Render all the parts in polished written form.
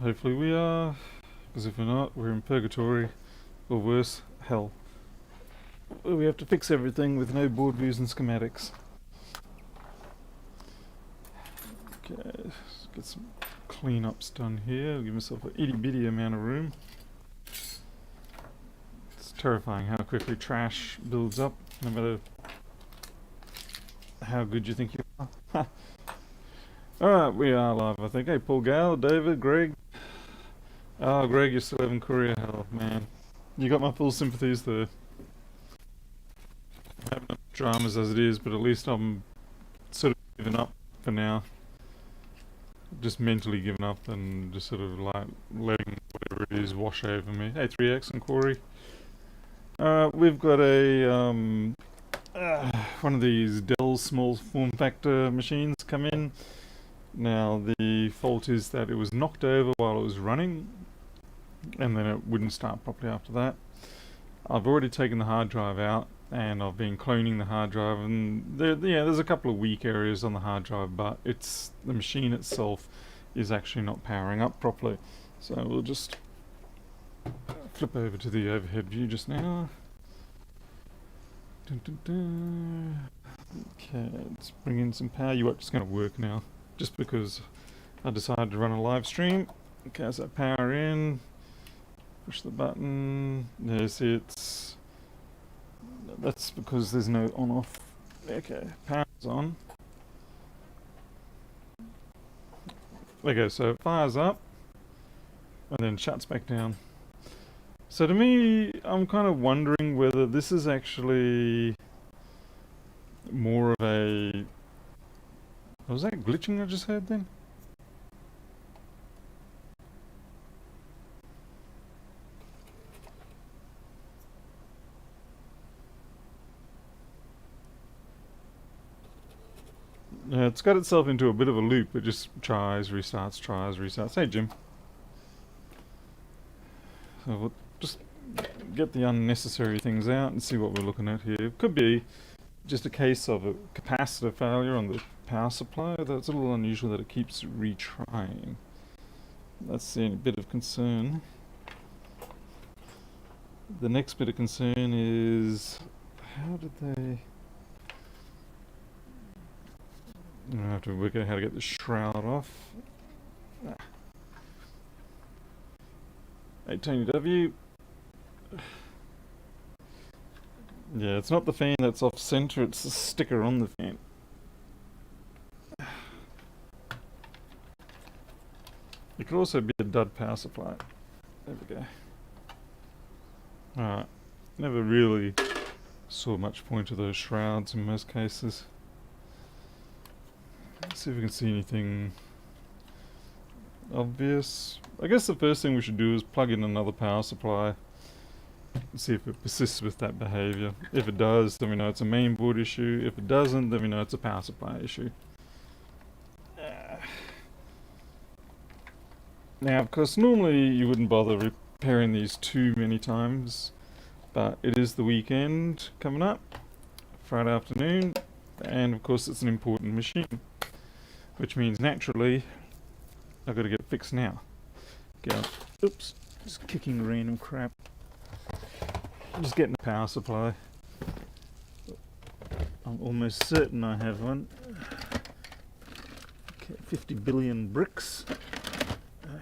Hopefully we are, because if we're not, we're in purgatory, or worse, hell. Where we have to fix everything with no board views and schematics. Okay, let's get some cleanups done here. I'll give myself an itty bitty amount of room. It's terrifying how quickly trash builds up, no matter how good you think you are. Alright, we are live, I think. Hey, Paul Gale, David, Greg. Oh, Greg, you're still having courier hell, man. You got my full sympathies there. I'm having enough dramas as it is, but at least I'm sort of giving up for now. Just mentally giving up and just sort of like letting whatever it is wash over me. Hey, 3X and Corey. We've got a one of these Dell small form factor machines come in. Now the fault is that it was knocked over while it was running, and then it wouldn't start properly after that. I've already taken the hard drive out, and I've been cloning the hard drive, and there's a couple of weak areas on the hard drive, but it's the machine itself is actually not powering up properly. So we'll just flip over to the overhead view just now. Dun, dun, dun. Okay, let's bring in some power. You are just going to work now, just because I decided to run a live stream. Okay, so power in. Push the button. There, see, that's because there's no on-off. Okay, power's on. Okay, so it fires up and then shuts back down. So to me, I'm kind of wondering whether this is actually more of a... Was that glitching I just heard then? Yeah, it's got itself into a bit of a loop. It just tries, restarts. Hey, Jim. So we'll just get the unnecessary things out and see what we're looking at here. It could be just a case of a capacitor failure on the power supply. That's a little unusual that it keeps retrying. That's a bit of concern. The next bit of concern is... How did they... I have to work out how to get the shroud off. Hey, Tony W. Yeah, it's not the fan that's off center, it's the sticker on the fan. It could also be a dud power supply. There we go. Alright. Never really saw much point to those shrouds in most cases. Let's see if we can see anything obvious. I guess the first thing we should do is plug in another power supply and see if it persists with that behavior. If it does, then we know it's a mainboard issue. If it doesn't, then we know it's a power supply issue. Now, of course, normally you wouldn't bother repairing these too many times, but it is the weekend coming up, Friday afternoon, and of course it's an important machine, which means naturally I've got to get it fixed now. Oops, just kicking random crap. Just getting a power supply. I'm almost certain I have one. Okay, 50 billion bricks.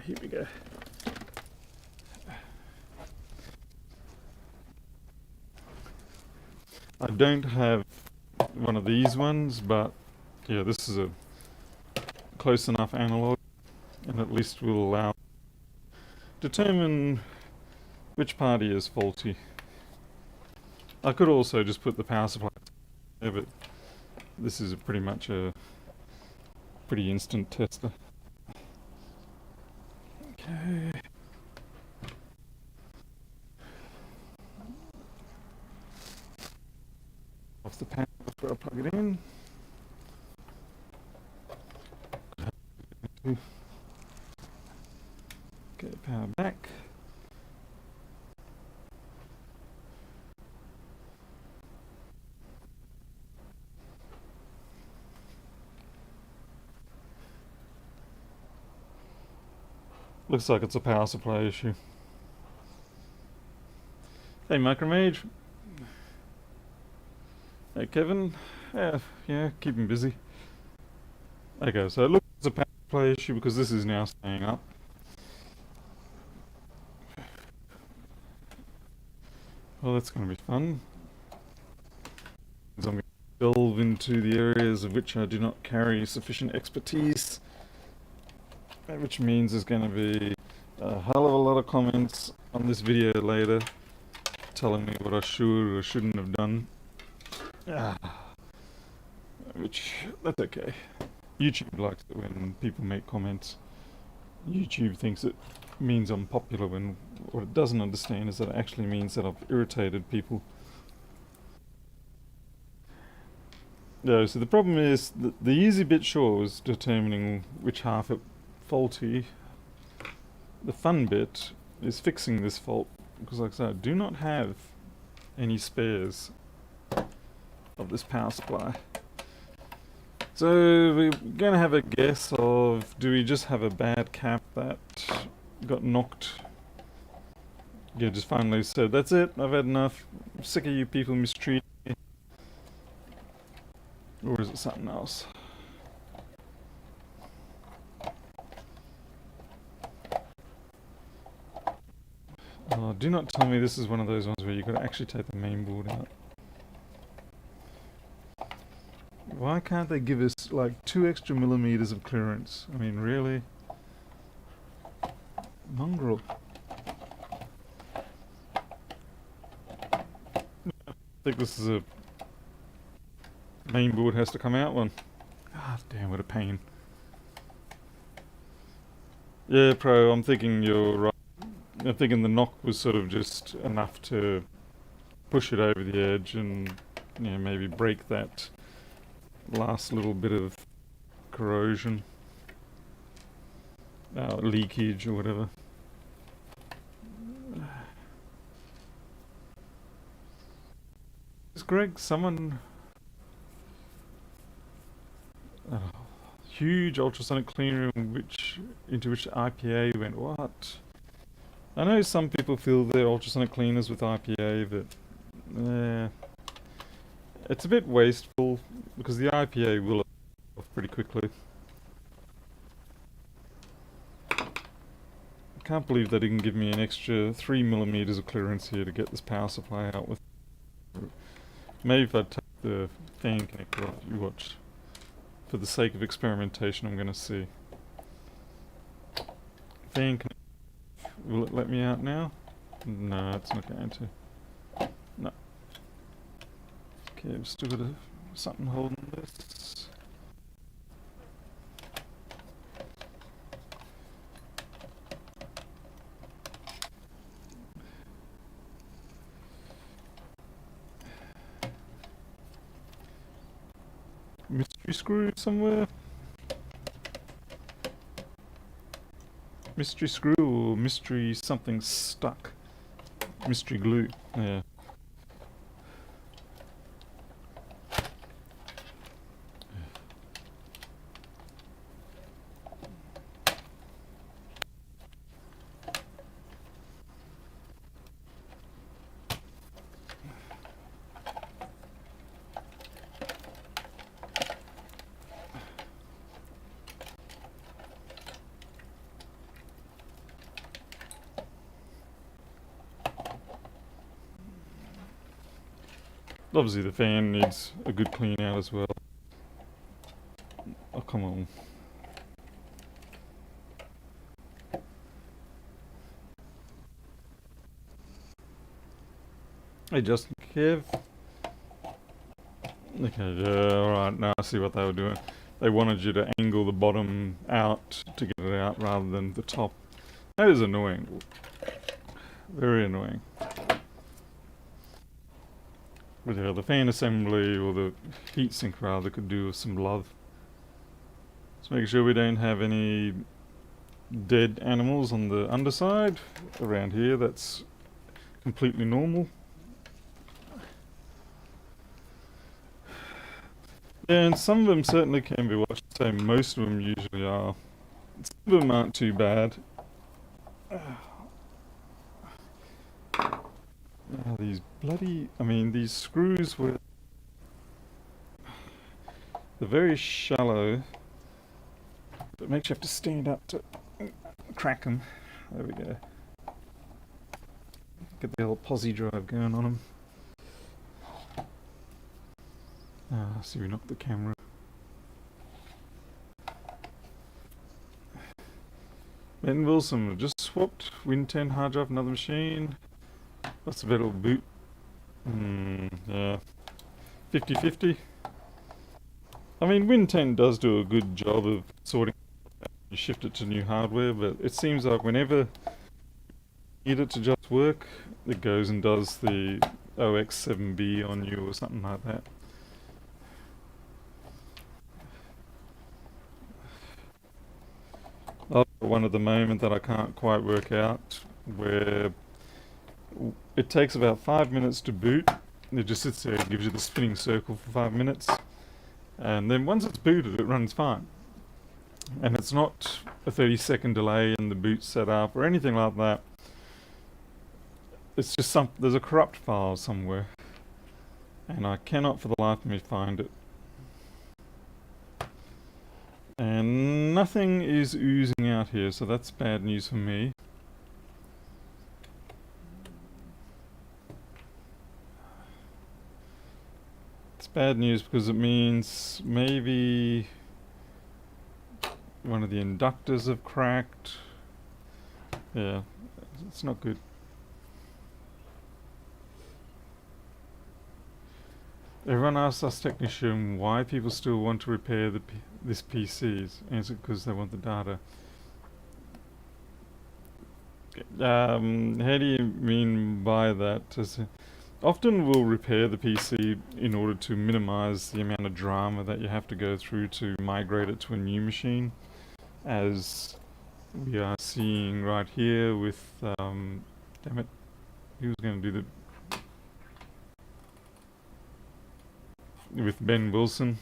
Here we go. I don't have one of these ones, but yeah, this is a close enough analog, and at least will allow determine which party is faulty. I could also just put the power supply there, but this is pretty much a pretty instant tester. Okay. Off the panel before I plug it in. Okay, power back. Looks like it's a power supply issue. Hey, Micromage. Hey, Kevin. Yeah, keep him busy. Okay, so it looks like it's a power supply issue because this is now staying up. Well, that's going to be fun. I'm going to delve into the areas of which I do not carry sufficient expertise, which means there's going to be a hell of a lot of comments on this video later telling me what I should or shouldn't have done. Which, that's okay. YouTube likes it when people make comments. YouTube thinks it means I'm popular when what it doesn't understand is that it actually means that I've irritated people. No, so the problem is that the easy bit sure was determining which half it faulty. The fun bit is fixing this fault because, like I said, I do not have any spares of this power supply. So we're going to have a guess of, do we just have a bad cap that got knocked? Yeah, just finally said, that's it, I've had enough, I'm sick of you people mistreating me. Or is it something else? Oh, do not tell me this is one of those ones where you've got to actually take the main board out. Why can't they give us like 2 extra millimeters of clearance? I mean, really? Mongrel. I think this is a main board has to come out one. Ah, damn, what a pain. Yeah, Pro, I'm thinking you're right. I'm thinking the knock was sort of just enough to push it over the edge and, you know, maybe break that last little bit of corrosion, leakage or whatever. Is Greg someone? Huge ultrasonic clean room into which IPA went. What? I know some people feel they're ultrasonic cleaners with IPA, but it's a bit wasteful because the IPA will off pretty quickly. I can't believe they didn't give me an extra 3 millimeters of clearance here to get this power supply out with. Maybe if I take the fan connector off, you watch. For the sake of experimentation, I'm going to see. Fan connector. Will it let me out now? No, it's not going to. No. Okay, I've still got something holding this. Mystery screw somewhere? Mystery screw or mystery something stuck? Mystery glue, yeah. Obviously the fan needs a good clean out as well. Oh, come on. Hey Justin, Kev. Okay, yeah, alright, now I see what they were doing. They wanted you to angle the bottom out to get it out rather than the top. That is annoying. Very annoying. But yeah, the fan assembly, or the heatsink rather, could do with some love. Just making sure we don't have any dead animals on the underside. Around here, that's completely normal. And some of them certainly can be watched, so most of them usually are. Some of them aren't too bad. These bloody... I mean, these screws were... They're very shallow. It makes you have to stand up to crack them. There we go. Get the old posi drive going on them. See, we knocked the camera. Ben Wilson just swapped Win 10 hard drive, another machine. That's a better boot. Yeah. 50-50. I mean, Win 10 does do a good job of sorting. You shift it to new hardware, but it seems like whenever you need it to just work, it goes and does the OX7B on you or something like that. I've got one at the moment that I can't quite work out, where it takes about 5 minutes to boot. It just sits there and gives you the spinning circle for 5 minutes. And then once it's booted, it runs fine. And it's not a 30-second delay in the boot setup or anything like that. It's just there's a corrupt file somewhere. And I cannot for the life of me find it. And nothing is oozing out here, so that's bad news for me. It's bad news because it means maybe one of the inductors have cracked. Yeah, it's not good. Everyone asks us technician why people still want to repair this PCs. Answer, because they want the data. How do you mean by that? Often we'll repair the PC in order to minimize the amount of drama that you have to go through to migrate it to a new machine, as we are seeing right here with, damn it, who's going to do the... with Ben Wilson.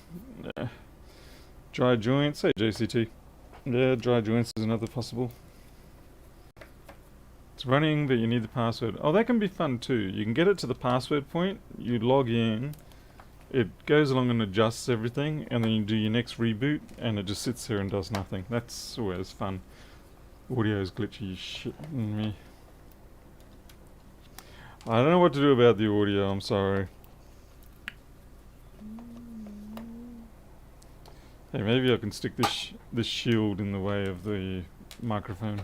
Dry joints, hey JCT. Yeah, dry joints is another possible. It's running, but you need the password. Oh, that can be fun too. You can get it to the password point, you log in, it goes along and adjusts everything, and then you do your next reboot, and it just sits there and does nothing. That's always fun. Audio's glitchy shit in me. I don't know what to do about the audio, I'm sorry. Hey, maybe I can stick this shield in the way of the microphone.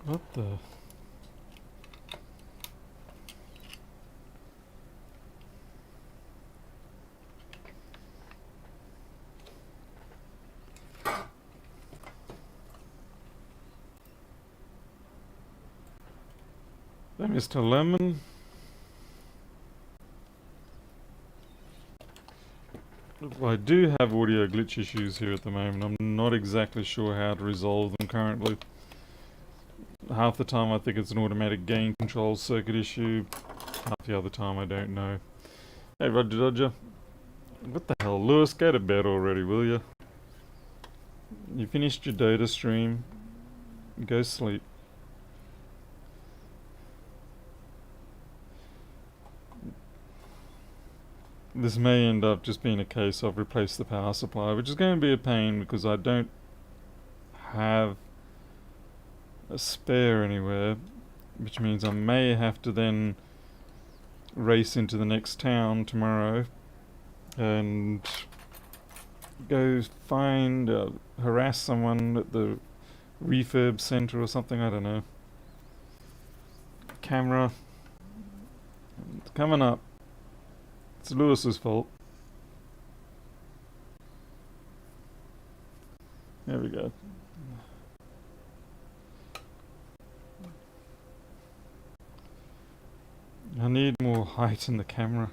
What the? Hey, Mr. Lemon. I do have audio glitch issues here at the moment. I'm not exactly sure how to resolve them currently. Half the time I think it's an automatic gain control circuit issue. Half the other time I don't know. Hey Roger Dodger. What the hell, Lewis, go to bed already, will you? You finished your Dota stream. Go sleep. This may end up just being a case of replace the power supply, which is going to be a pain because I don't have a spare anywhere, which means I may have to then race into the next town tomorrow and go find, harass someone at the refurb center or something, I don't know. Camera. It's coming up. It's Lewis's fault. There we go. I need more height in the camera.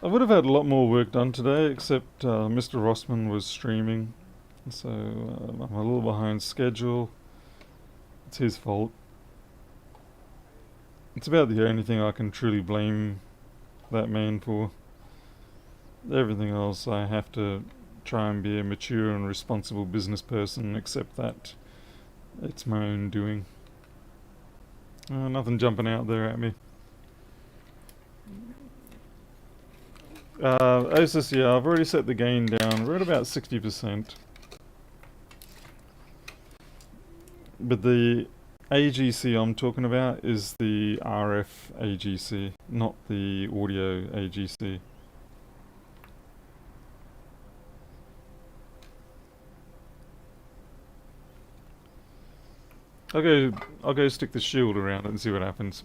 I would have had a lot more work done today, except Mr. Rossman was streaming, so I'm a little behind schedule. It's his fault. It's about the only thing I can truly blame that man for. Everything else I have to try and be a mature and responsible business person, except that it's my own doing. Nothing jumping out there at me. Osis, yeah, I've already set the gain down. We're at about 60%. But the AGC I'm talking about is the RF AGC, not the audio AGC. I'll go stick the shield around it and see what happens.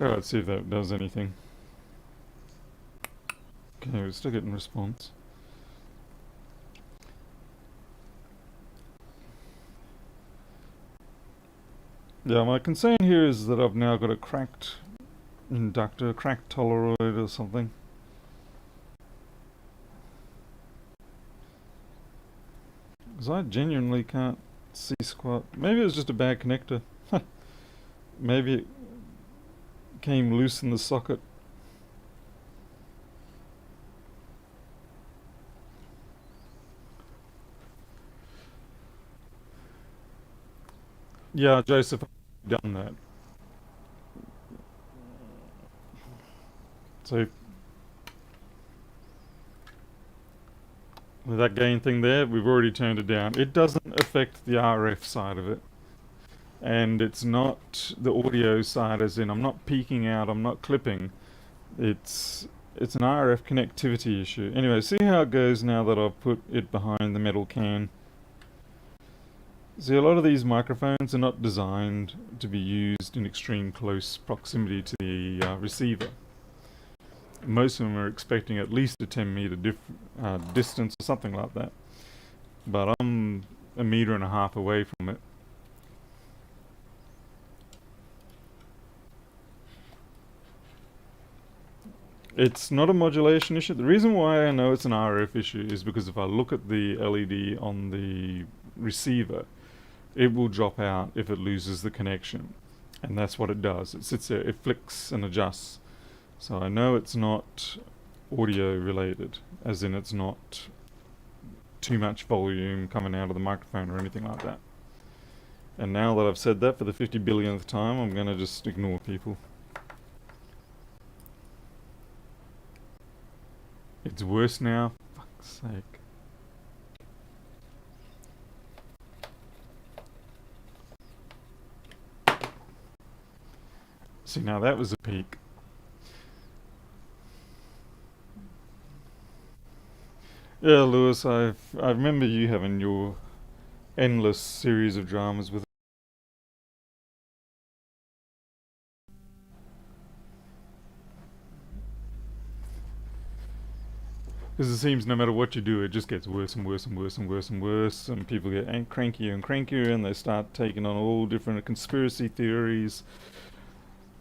Alright, see if that does anything. Okay, we're still getting response. Yeah, my concern here is that I've now got a cracked inductor, cracked toloroid or something. Because I genuinely can't see squat. Maybe it was just a bad connector. Maybe it came loose in the socket. Yeah, Joseph, I've done that. So with that gain thing there, we've already turned it down. It doesn't affect the RF side of it. And it's not the audio side, as in I'm not peaking out, I'm not clipping. It's an RF connectivity issue. Anyway, see how it goes now that I've put it behind the metal can. See, a lot of these microphones are not designed to be used in extreme close proximity to the receiver. Most of them are expecting at least a 10 meter distance or something like that. But I'm 1.5 meters away from it. It's not a modulation issue. The reason why I know it's an RF issue is because if I look at the LED on the receiver, it will drop out if it loses the connection. And that's what it does. It sits there, it flicks and adjusts. So I know it's not audio related, as in it's not too much volume coming out of the microphone or anything like that. And now that I've said that for the 50 billionth time, I'm going to just ignore people. It's worse now. Fuck's sake. See, now that was a peak. Yeah, Lewis, I remember you having your endless series of dramas with. Because it seems no matter what you do, it just gets worse and worse and worse and worse and worse, and people get crankier and crankier, and they start taking on all different conspiracy theories.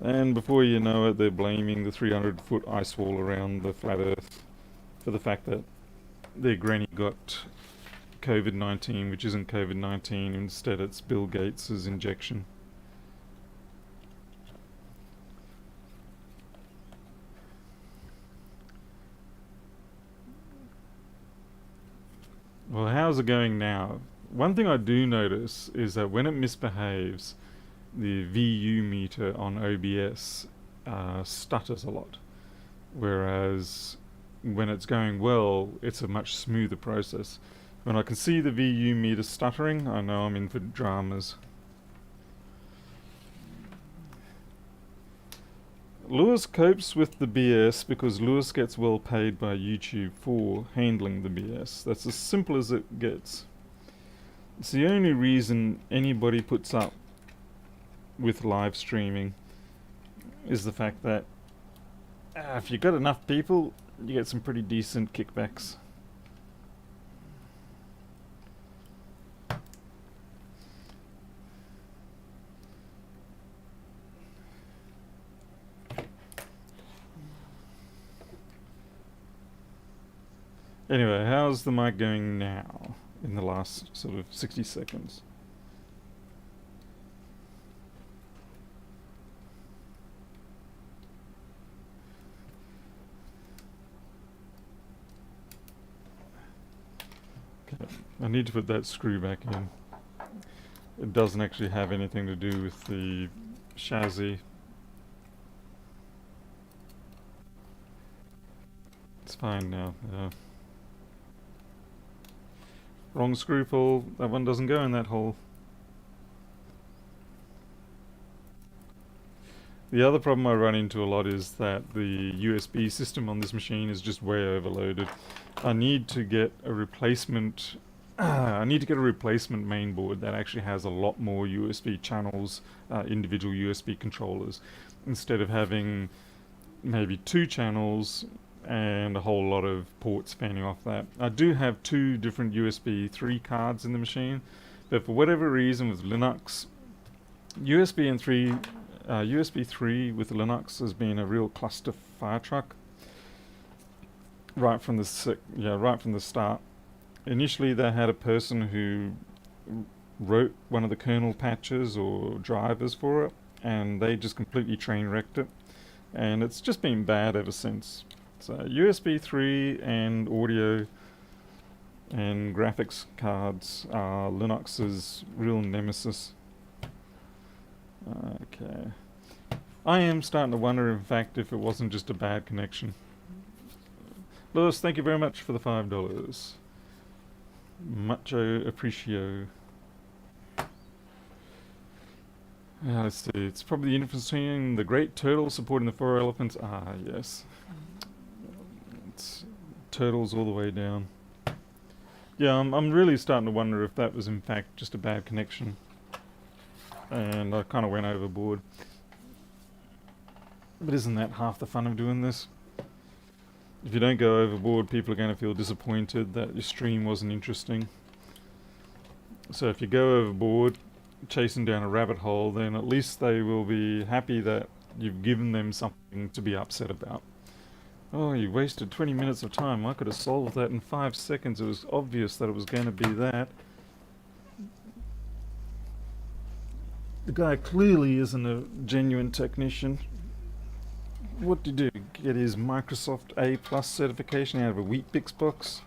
And before you know it, they're blaming the 300-foot ice wall around the flat Earth for the fact that their granny got COVID-19, which isn't COVID-19. Instead, it's Bill Gates' injection. Well, how's it going now? One thing I do notice is that when it misbehaves, the VU meter on OBS stutters a lot, whereas when it's going well, it's a much smoother process. When I can see the VU meter stuttering, I know I'm in for dramas. Lewis copes with the BS because Lewis gets well paid by YouTube for handling the BS. That's as simple as it gets. It's the only reason anybody puts up with live streaming is the fact that if you've got enough people, you get some pretty decent kickbacks. Anyway, how's the mic going now in the last sort of 60 seconds? Okay, I need to put that screw back in. It doesn't actually have anything to do with the chassis. It's fine now. Wrong screw pull. That one doesn't go in that hole. The other problem I run into a lot is that the USB system on this machine is just way overloaded. I need to get a replacement. I need to get a replacement mainboard that actually has a lot more USB channels, individual USB controllers, instead of having maybe 2 channels and a whole lot of ports fanning off that. I do have 2 different USB 3 cards in the machine, but for whatever reason with Linux, USB 3 with Linux has been a real cluster fire truck right from the start. Initially, they had a person who wrote one of the kernel patches or drivers for it, and they just completely train wrecked it, and it's just been bad ever since. So USB 3 and audio and graphics cards are Linux's real nemesis. Okay. I am starting to wonder, in fact, if it wasn't just a bad connection. Lewis, thank you very much for the $5. Mucho apprecio. Let's see. It's probably the difference between the great turtle supporting the 4 elephants. Ah, yes. It's turtles all the way down. Yeah, I'm really starting to wonder if that was in fact just a bad connection. And I kind of went overboard. But isn't that half the fun of doing this? If you don't go overboard, people are going to feel disappointed that your stream wasn't interesting. So if you go overboard, chasing down a rabbit hole, then at least they will be happy that you've given them something to be upset about. Oh, you wasted 20 minutes of time. I could have solved that in 5 seconds. It was obvious that it was going to be that. The guy clearly isn't a genuine technician. What did he do? Get his Microsoft A+ certification out of a Weet-Bix box?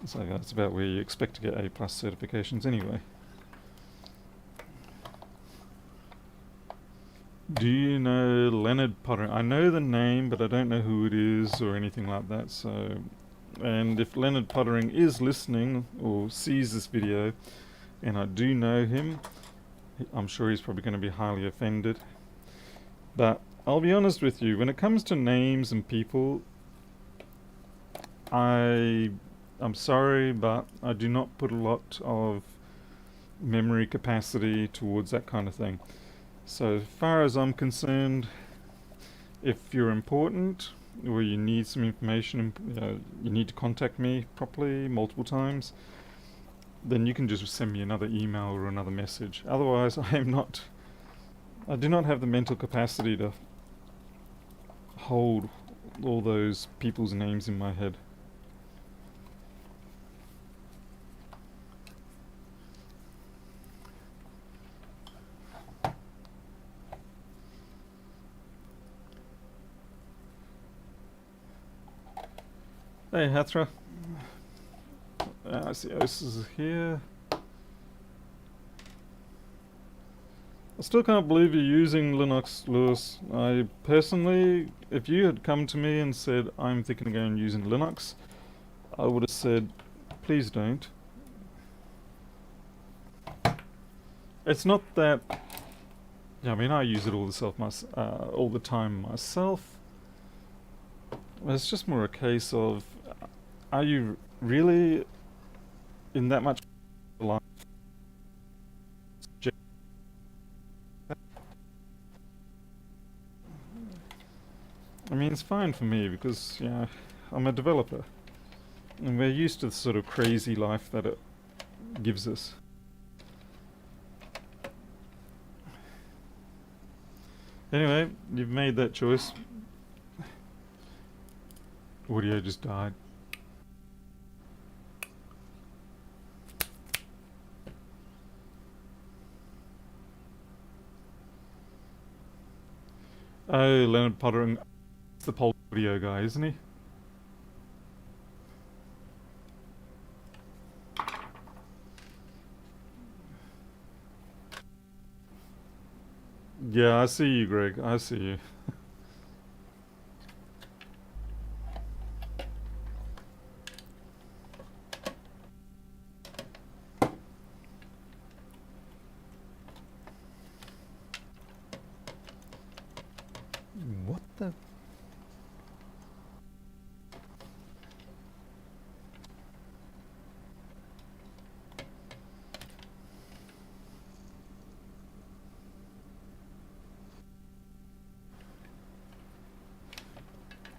So that's about where you expect to get A+ certifications anyway. Do you know Leonard Pottering? I know the name, but I don't know who it is or anything like that. So, and if Leonard Pottering is listening or sees this video, and I do know him, I'm sure he's probably going to be highly offended. But I'll be honest with you, when it comes to names and people, I'm sorry, but I do not put a lot of memory capacity towards that kind of thing. So as far as I'm concerned, if you're important or you need some information, you need to contact me properly multiple times, then you can just send me another email or another message. Otherwise, I do not have the mental capacity to hold all those people's names in my head. Hey, Hathra. ICOs is here. I still can't believe you're using Linux, Lewis. I personally, if you had come to me and said, I'm thinking of going using Linux, I would have said, please don't. It's not that, I mean, I use it all the time myself. It's just more a case of, are you really in that much life? I mean, it's fine for me because, yeah, I'm a developer. And we're used to the sort of crazy life that it gives us. Anyway, you've made that choice. Audio just died. Oh, Leonard Pottering. It's the Pulse Audio guy, isn't he? Yeah, I see you, Greg. I see you. What the?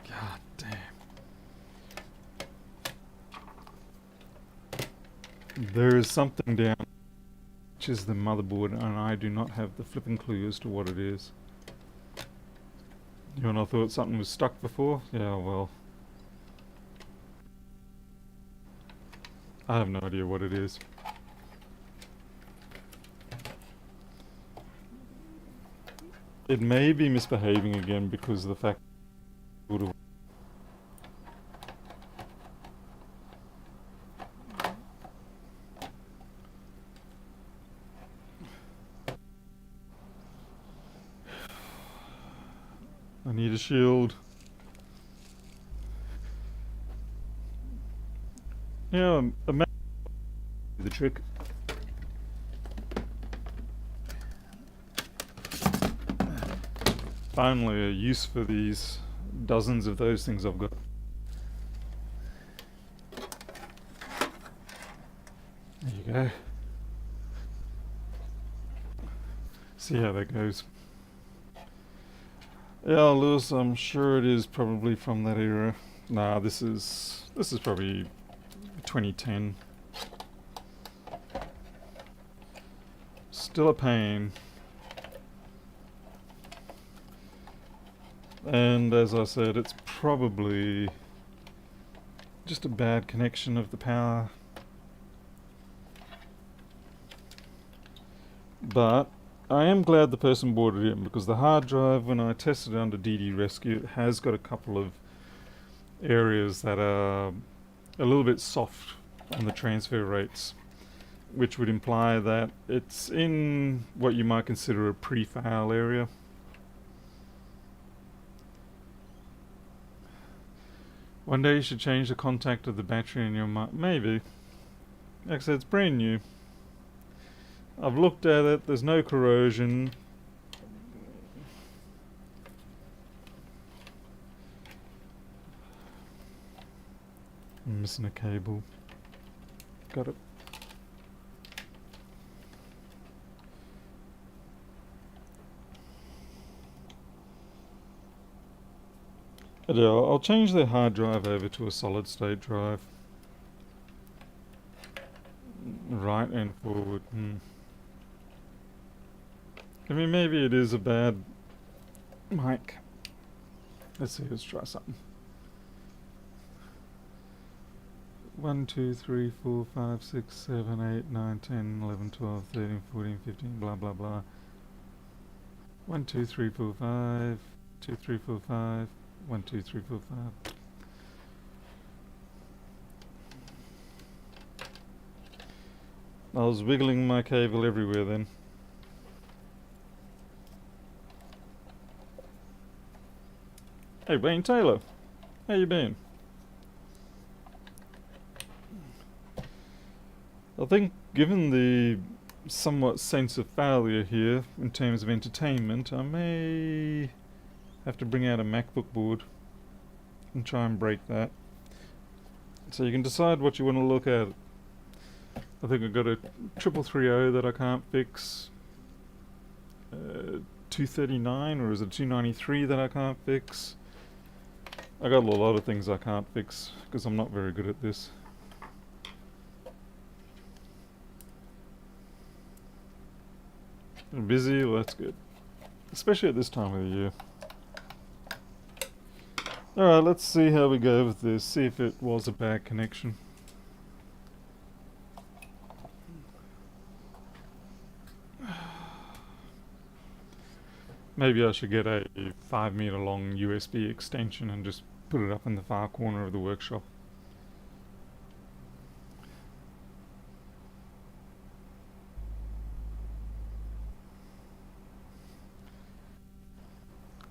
God damn. There is something down, which is the motherboard, and I do not have the flipping clue as to what it is. You and I thought something was stuck before? Yeah, well. I have no idea what it is. It may be misbehaving again because of the fact that I need a shield. Yeah, the trick. Finally a use for these dozens of those things I've got. There you go. See how that goes. Yeah, Lewis, I'm sure it is probably from that era. Nah, this is probably 2010. Still a pain. And as I said, it's probably just a bad connection of the power. But I am glad the person bought it in, because the hard drive, when I tested it under DD Rescue, it has got a couple of areas that are a little bit soft on the transfer rates, which would imply that it's in what you might consider a pre-fail area. One day you should change the contact of the battery in your maybe. Like I said, it's brand new. I've looked at it, there's no corrosion. I'm missing a cable. Got it. Yeah, I'll change the hard drive over to a solid state drive. Right and forward. I mean, maybe it is a bad mic. Let's see, let's try something. 1, 2, 3, 4, 5, 6, 7, 8, 9, 10, 11, 12, 13, 14, 15, blah, blah, blah. 1, 2, 3, 4, 5, 2, 3, 4, 5, 1, 2, 3, 4, 5. I was wiggling my cable everywhere then. Hey Wayne Taylor, how you been? I think given the somewhat sense of failure here in terms of entertainment, I may have to bring out a MacBook board and try and break that. So you can decide what you want to look at. I think I've got a 3330 that I can't fix, 239 or is it 293 that I can't fix. I got a lot of things I can't fix because I'm not very good at this. I'm busy? Well, that's good. Especially at this time of the year. Alright, let's see how we go with this. See if it was a bad connection. Maybe I should get a 5 meter long USB extension and just put it up in the far corner of the workshop.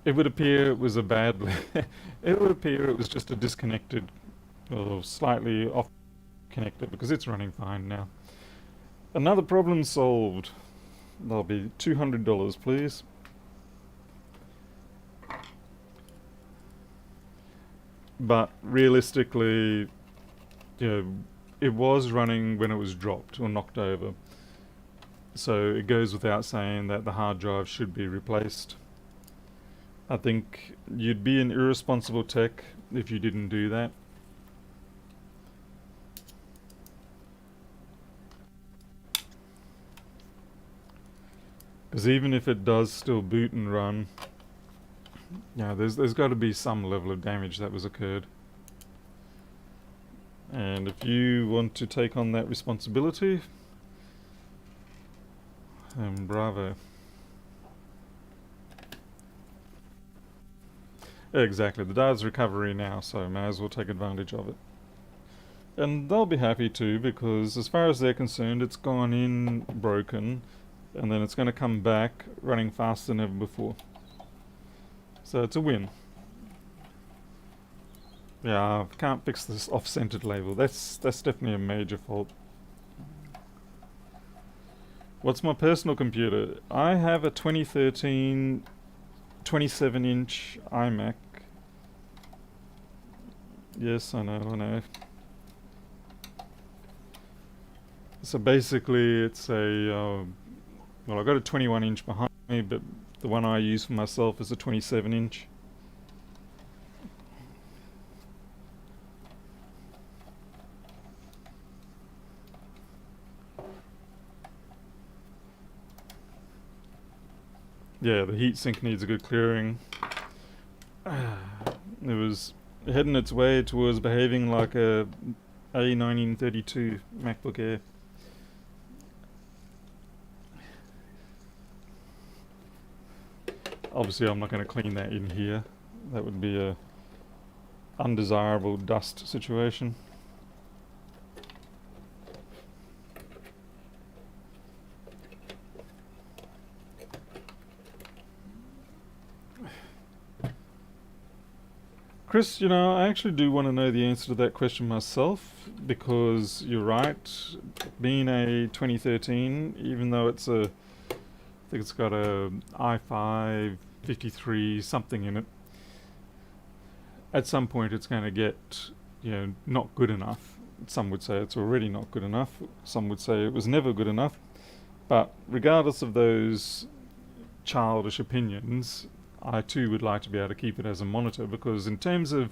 It would appear it was a bad... it would appear it was just a disconnected or slightly off connector because it's running fine now. Another problem solved. That'll be $200, please. But realistically, you know, it was running when it was dropped or knocked over. So it goes without saying that the hard drive should be replaced. I think you'd be an irresponsible tech if you didn't do that. Because even if it does still boot and run, yeah, there's got to be some level of damage that was occurred. And if you want to take on that responsibility, then bravo. Exactly, the data's recovery now, so may as well take advantage of it. And they'll be happy too, because as far as they're concerned, it's gone in broken, and then it's going to come back running faster than ever before. So it's a win. Yeah, I can't fix this off-centered label. That's definitely a major fault. What's my personal computer? I have a 2013 27-inch iMac. Yes, I know. So basically it's a... well, I've got a 21-inch behind me, but the one I use for myself is a 27-inch. Yeah, the heatsink needs a good clearing. It was heading its way towards behaving like a A1932 MacBook Air. Obviously I'm not going to clean that in here. That would be a undesirable dust situation. Chris, you know, I actually do want to know the answer to that question myself, because you're right, being a 2013, even though it's a, I think it's got a i5 53 something in it, at some point it's going to get, you know, not good enough. Some would say it's already not good enough. Some would say it was never good enough. But regardless of those childish opinions, I too would like to be able to keep it as a monitor, because in terms of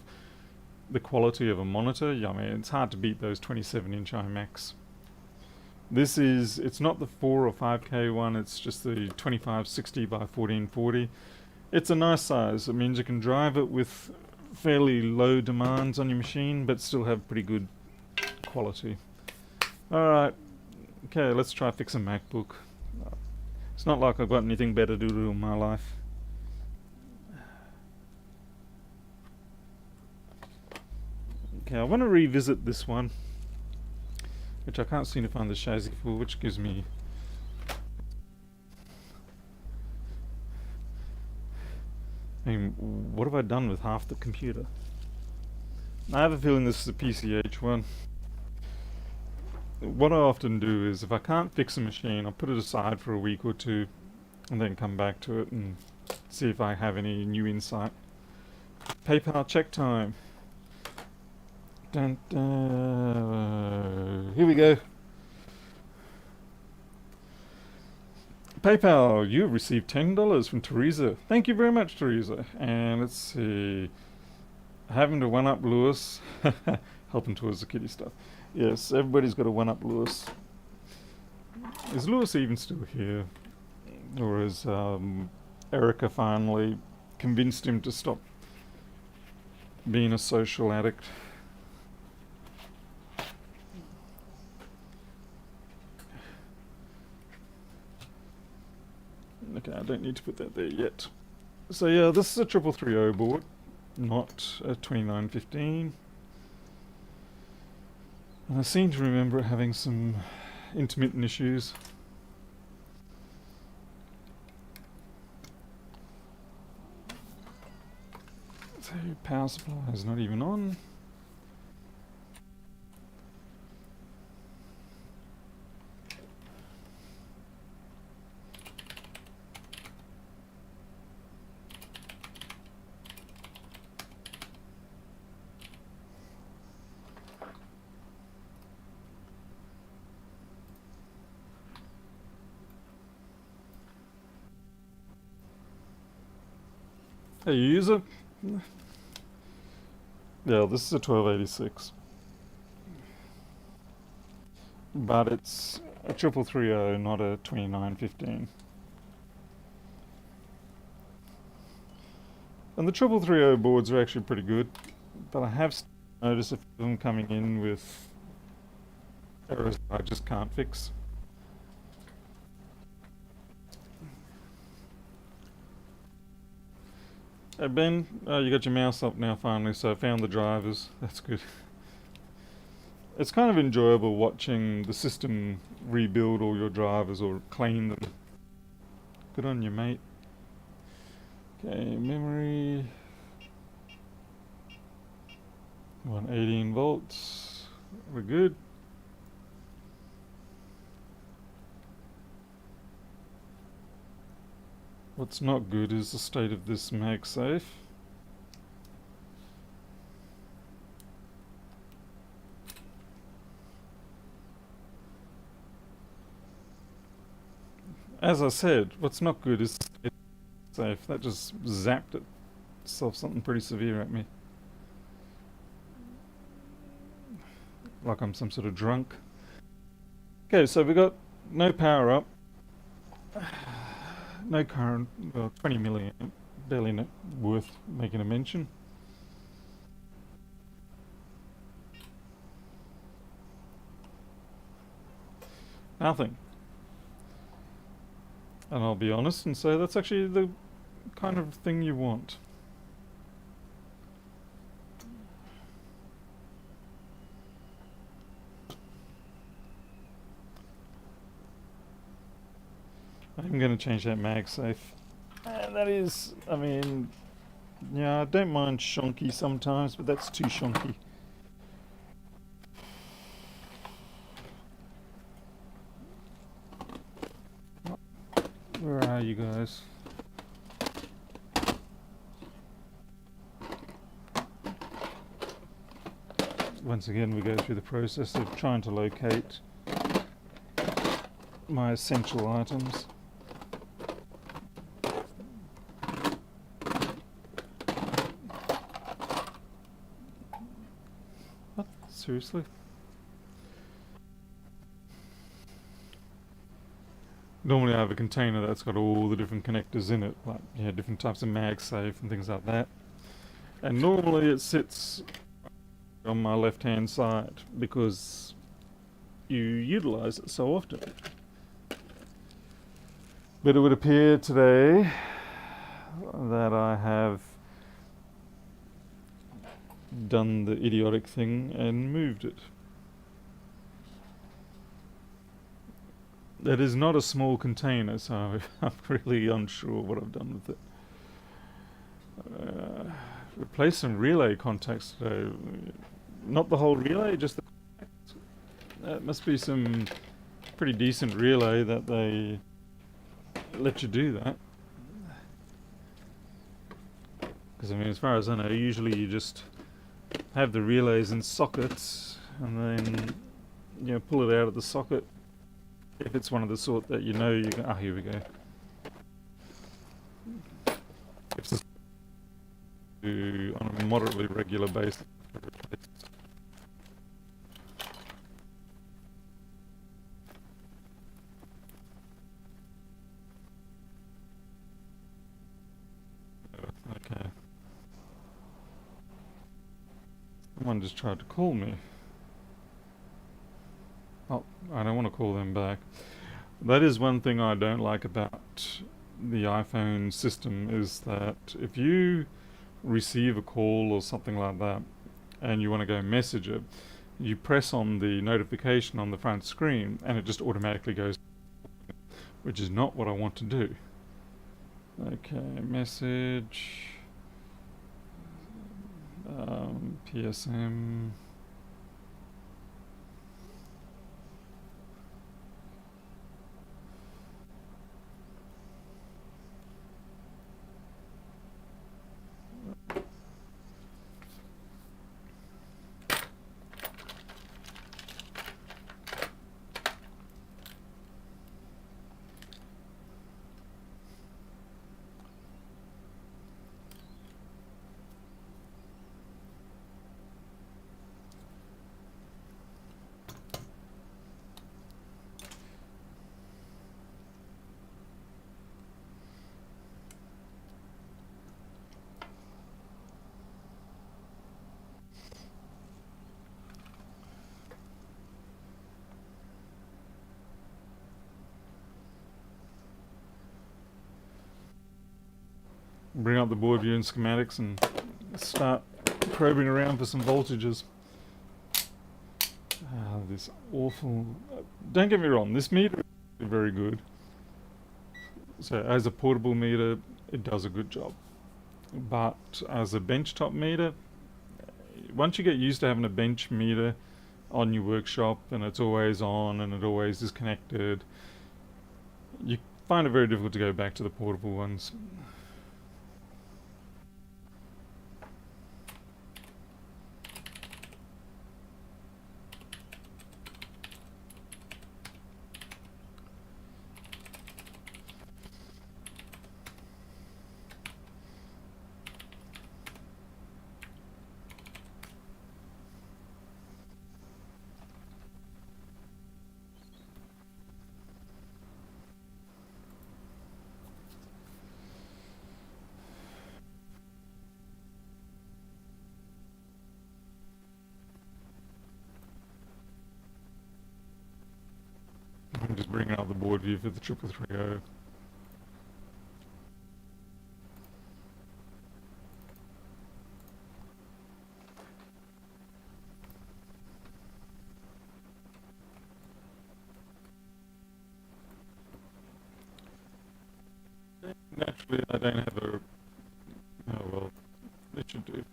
the quality of a monitor, I mean, it's hard to beat those 27-inch iMacs. This is, it's not the 4 or 5K one, it's just the 2560 by 1440. It's a nice size. It means you can drive it with fairly low demands on your machine, but still have pretty good quality. Alright, okay, let's try fix a MacBook. It's not like I've got anything better to do in my life. Okay, I want to revisit this one. which I can't seem to find the chassis for, which gives me... I mean, what have I done with half the computer? I have a feeling this is a PCH one. What I often do is, if I can't fix a machine, I'll put it aside for a week or two and then come back to it and see if I have any new insight. PayPal check time. Dun, dun. Here we go. PayPal, you received $10 from Teresa. Thank you very much, Teresa. And let's see. Having to one-up Lewis. Helping towards the kitty stuff. Yes, everybody's got to one-up Lewis. Is Lewis even still here? Or has Erica finally convinced him to stop being a social addict? Okay, I don't need to put that there yet. So yeah, this is a 3330 board, not a 2915. And I seem to remember it having some intermittent issues. So power supply is not even on. Hey user. Yeah, this is a 1286. But it's a 3330, not a 2915. And the 3330 boards are actually pretty good, but I have noticed a few of them coming in with errors I just can't fix. Hey Ben, you got your mouse up now finally, so I found the drivers. That's good. It's kind of enjoyable watching the system rebuild all your drivers or clean them. Good on you, mate. Okay, memory. 118 volts. We're good. What's not good is the state of this MagSafe. As I said, what's not good is the state of the MagSafe. That just zapped itself something pretty severe at me. Like I'm some sort of drunk. Okay, so we got no power up. No current, well, 20 milliamp, barely worth making a mention. Nothing. And I'll be honest and say that's actually the kind of thing you want. I'm going to change that MagSafe. And that is, I mean, yeah, I don't mind shonky sometimes, but that's too shonky. Where are you guys? Once again, we go through the process of trying to locate my essential items. Seriously? Normally I have a container that's got all the different connectors in it, like different types of MagSafe and things like that. And normally it sits on my left-hand side because you utilize it so often. But it would appear today that I have done the idiotic thing and moved it. It is not a small container, so I'm really unsure what I've done with it. Replace some relay contacts today. Not the whole relay, just the contacts. That must be some pretty decent relay that they let you do that. Because, I mean, as far as I know, usually you just have the relays in sockets and then, you know, pull it out of the socket if it's one of the sort that you know you can. Ah, here we go. If this on a moderately regular basis. Okay. Someone just tried to call me. Oh, I don't want to call them back. That is one thing I don't like about the iPhone system, is that if you receive a call or something like that and you want to go message it, you press on the notification on the front screen and it just automatically goes, which is not what I want to do. Okay, message, PSM. Bring up the board view and schematics and start probing around for some voltages. This awful... don't get me wrong, this meter is very good. So as a portable meter, it does a good job. But as a benchtop meter, once you get used to having a bench meter on your workshop and it's always on and it always is connected, you find it very difficult to go back to the portable ones. I'm just bringing out the board view for the 3330. Naturally, I don't have a... oh well, it should do.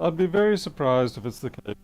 I'd be very surprised if it's the case